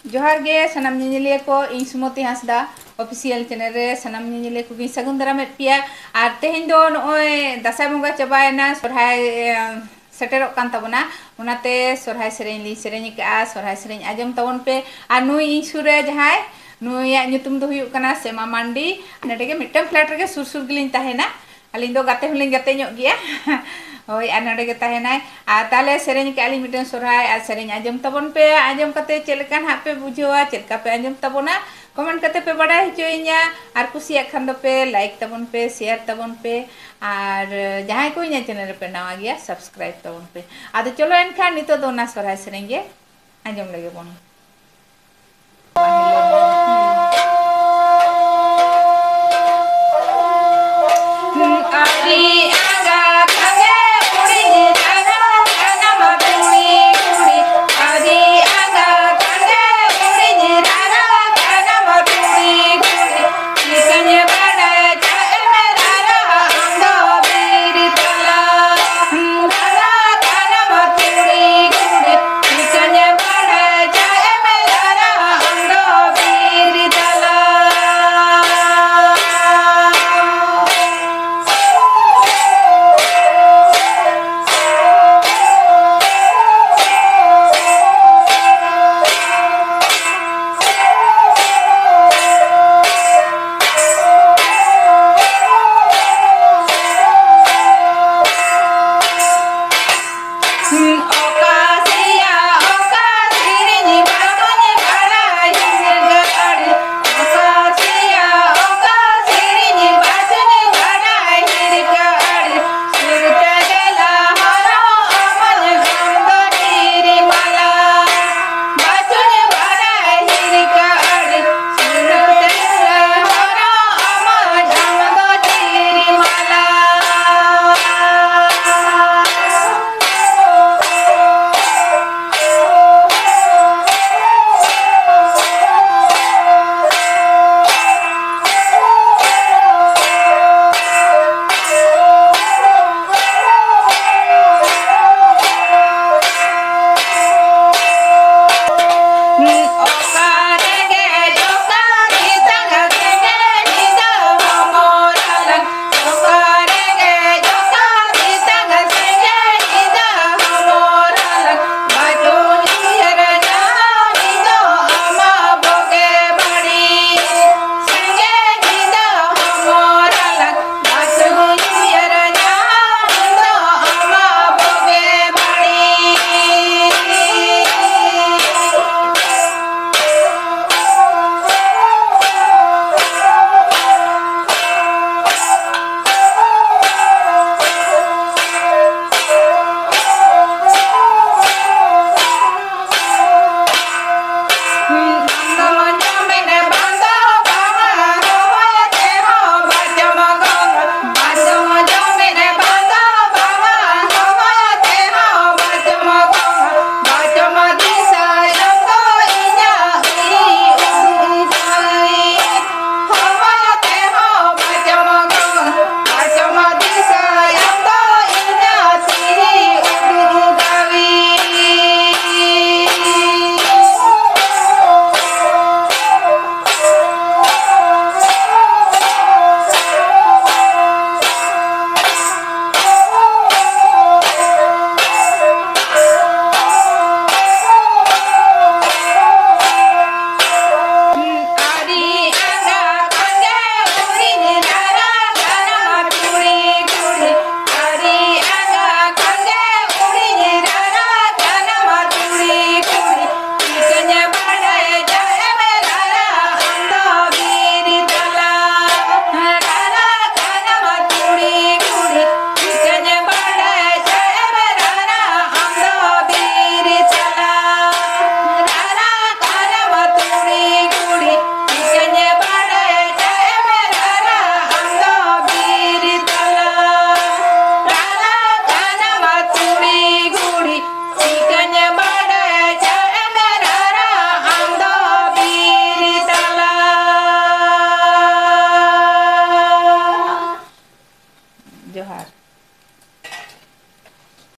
जोहार गे सनाम निजिले को इन सुमति Hansda official channel रे सनाम निजिले को सगुन दाराम पिया और तेहें दो नोय दासाय बंगा चबायना सोरहाय सेटेरोक कान तबना उनाते सोरहाय सेरेñ ली सेरेñ का सोरहाय सेरेñ आजम तबन पे आ नुई इन सुरे जहाय नुया nyutum do huyuk kana Sema Mandi nade ge MITM flat रे सुर सुर गिलिन ताहेना अलिन दो गाते हुलिन गाते ᱧᱚᱜ गिया होय आनडे गे ताहेना आ ताले सेरेñ के अली मिटन सोरहाय आ सेरेñ आजम तबन पे आजम कते चेलकान हा पे बुझवा चेलका पे आजम तबना कमेंट कते पे बड़ा हिचोइया आर कुसिया खान दो पे लाइक तबन पे शेयर तबन पे और जहां को इना चैनल पे नवा गया सब्सक्राइब तबन पे आदो चलो एनखान नितो दो ना सोरहाय सेरेñ गे आजम लगे बन।